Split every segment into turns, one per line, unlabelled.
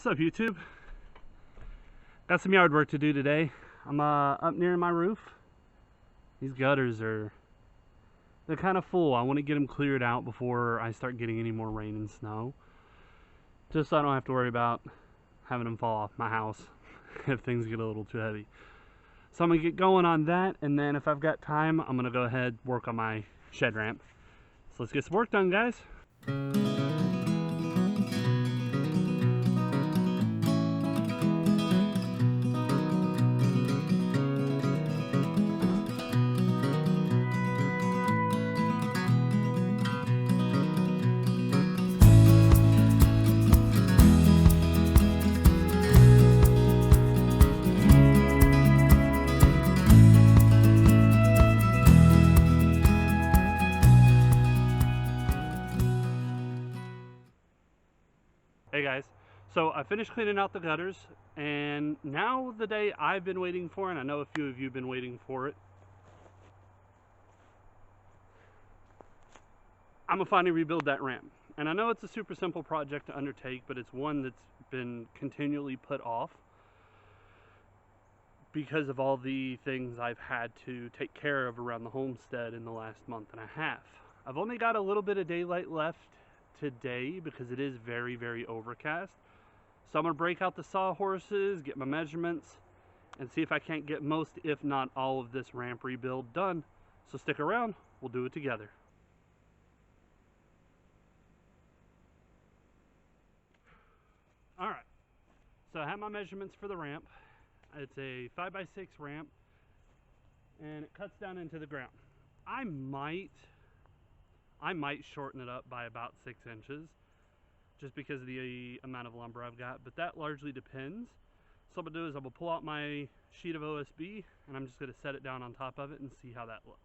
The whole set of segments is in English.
What's up, YouTube? Got some yard work to do today. I'm up near my roof. These gutters they're kind of full. I want to get them cleared out before I start getting any more rain and snow, just so I don't have to worry about having them fall off my house if things get a little too heavy. So I'm gonna get going on that, and then if I've got time, I'm gonna go ahead work on my shed ramp. So let's get some work done, guys. Hey guys, so I finished cleaning out the gutters, and now the day I've been waiting for, and I know a few of you have been waiting for it. I'm gonna finally rebuild that ramp. And I know it's a super simple project to undertake, but it's one that's been continually put off because of all the things I've had to take care of around the homestead in the last month and a half. I've only got a little bit of daylight left today because it is very, very overcast. So I'm gonna break out the sawhorses, get my measurements, and see if I can't get most, if not all, of this ramp rebuild done. So stick around, we'll do it together. Alright, so I have my measurements for the ramp. It's a 5x6 ramp, and it cuts down into the ground. I might shorten it up by about 6 inches just because of the amount of lumber I've got, but that largely depends. So what I'm gonna do is I'm gonna pull out my sheet of OSB, and I'm just gonna set it down on top of it and see how that looks.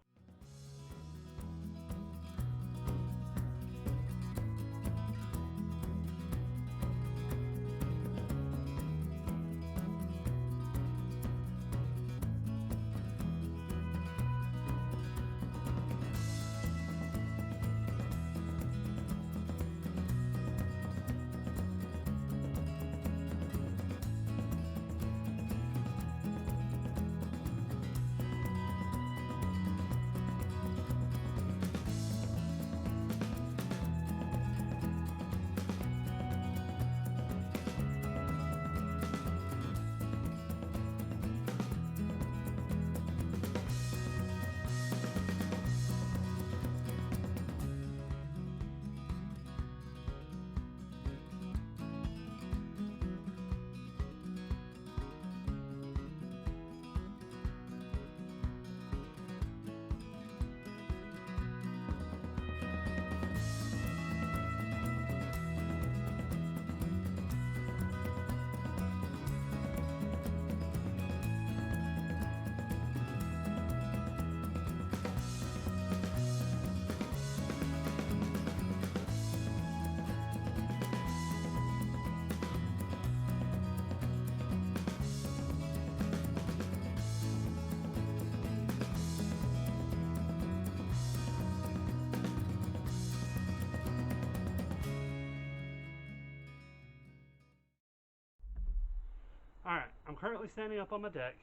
Alright, I'm currently standing up on my deck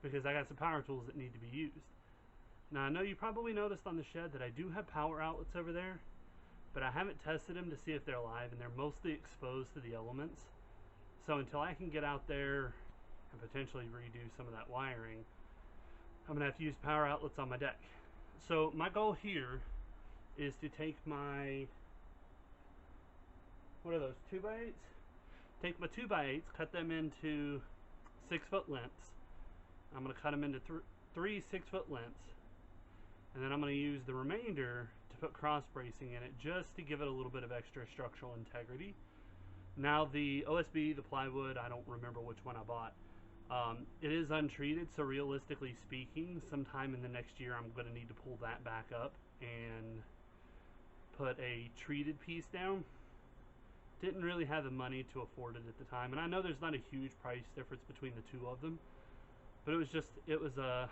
because I got some power tools that need to be used. Now, I know you probably noticed on the shed that I do have power outlets over there, but I haven't tested them to see if they're alive, and they're mostly exposed to the elements. So until I can get out there and potentially redo some of that wiring, I'm going to have to use power outlets on my deck. So my goal here is to take my, what are those, 2x8s? Take my 2x8s, cut them into 6-foot lengths. I'm going to cut them into three 6-foot lengths, and then I'm going to use the remainder to put cross bracing in it just to give it a little bit of extra structural integrity. Now the OSB, the plywood, I don't remember which one I bought. It is untreated, so realistically speaking, sometime in the next year I'm going to need to pull that back up and put a treated piece down. Didn't really have the money to afford it at the time, and I know there's not a huge price difference between the two of them, but it was a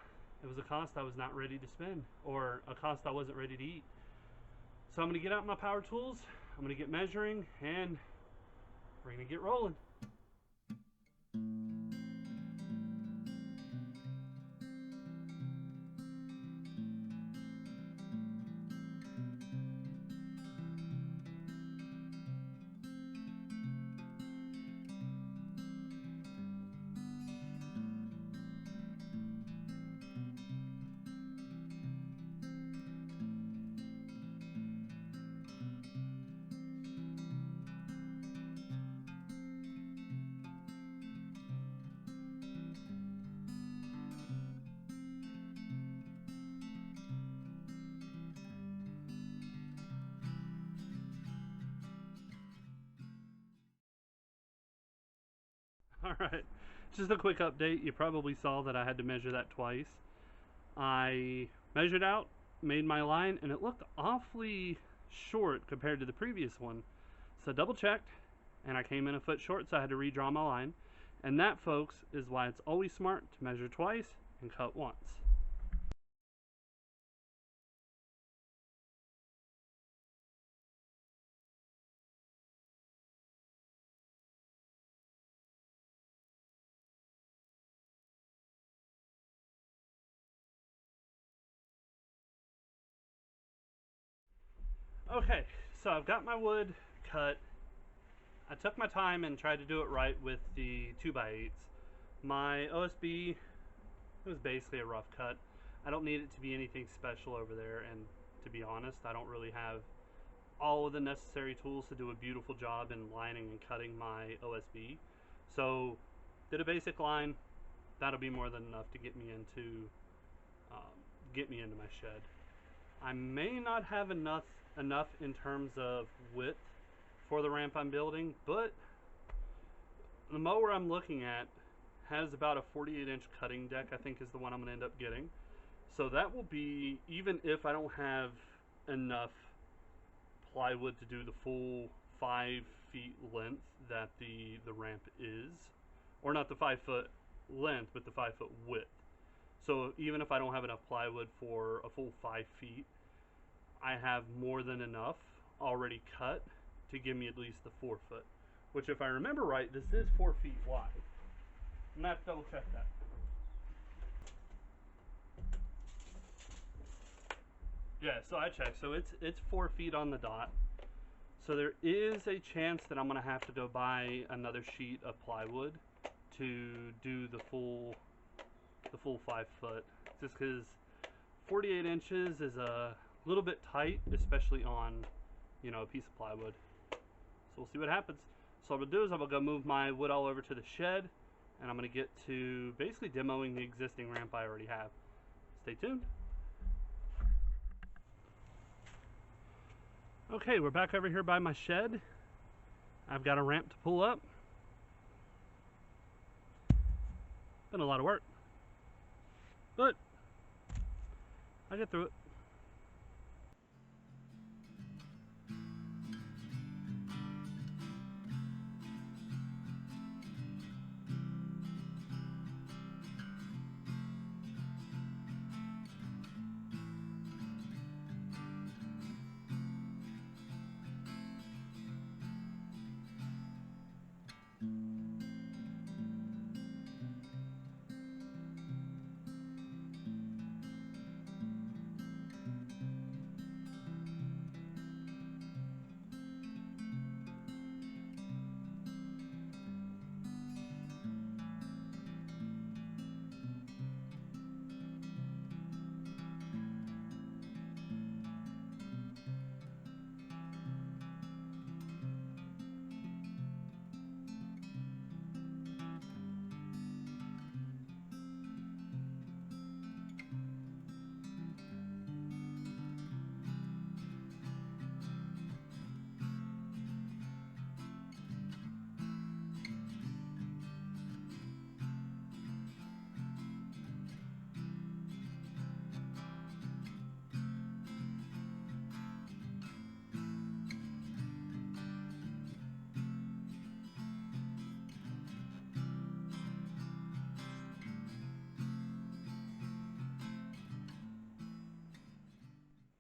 cost I was not ready to spend, or a cost I wasn't ready to eat. So I'm going to get out my power tools, I'm going to get measuring, and we're gonna get rolling. Alright, just a quick update. You probably saw that I had to measure that twice. I measured out, made my line, and it looked awfully short compared to the previous one. So double checked, and I came in a foot short, so I had to redraw my line. And that, folks, is why it's always smart to measure twice and cut once. Okay, so I've got my wood cut. I took my time and tried to do it right with the 2x8s. My OSB, it was basically a rough cut. I don't need it to be anything special over there, and to be honest, I don't really have all of the necessary tools to do a beautiful job in lining and cutting my OSB. So, did a basic line. That'll be more than enough to get me into my shed. I may not have enough in terms of width for the ramp I'm building, but the mower I'm looking at has about a 48-inch cutting deck, I think is the one I'm going to end up getting. So that will be, even if I don't have enough plywood to do the full 5 feet length that the ramp is, or not the 5 foot length, but the 5 foot width. So even if I don't have enough plywood for a full 5 feet, I have more than enough already cut to give me at least the 4 foot. Which, if I remember right, this is 4 feet wide. I'm going to have to double check that. Yeah, so I checked. So it's 4 feet on the dot. So there is a chance that I'm going to have to go buy another sheet of plywood to do the full 5 foot. Just because 48 inches is a little bit tight, especially on, a piece of plywood. So we'll see what happens. So what I'm going to do is I'm going to go move my wood all over to the shed, and I'm going to get to basically demoing the existing ramp I already have. Stay tuned. Okay, we're back over here by my shed. I've got a ramp to pull up. Been a lot of work, but I'll get through it.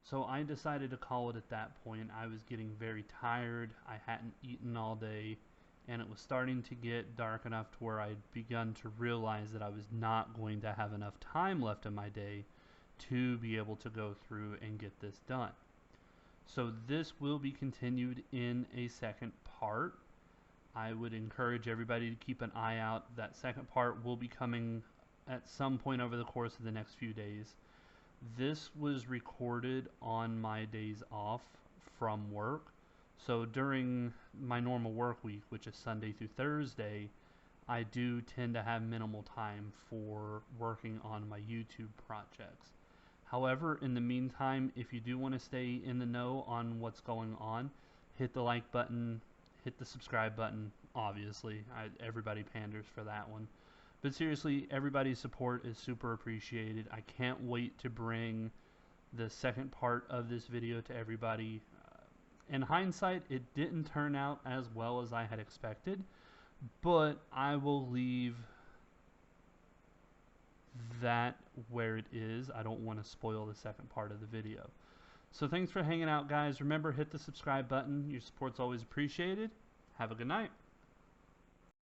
So I decided to call it at that point. I was getting very tired. I hadn't eaten all day, and it was starting to get dark enough to where I'd begun to realize that I was not going to have enough time left in my day to be able to go through and get this done. So this will be continued in a second part. I would encourage everybody to keep an eye out. That second part will be coming at some point over the course of the next few days. This was recorded on my days off from work. So during my normal work week, which is Sunday through Thursday, I do tend to have minimal time for working on my YouTube projects. However, in the meantime, if you do want to stay in the know on what's going on, hit the like button, hit the subscribe button. Obviously, everybody panders for that one. But seriously, everybody's support is super appreciated. I can't wait to bring the second part of this video to everybody. In hindsight, it didn't turn out as well as I had expected, but I will leave that where it is. I don't want to spoil the second part of the video. So thanks for hanging out, guys. Remember, hit the subscribe button. Your support's always appreciated. Have a good night.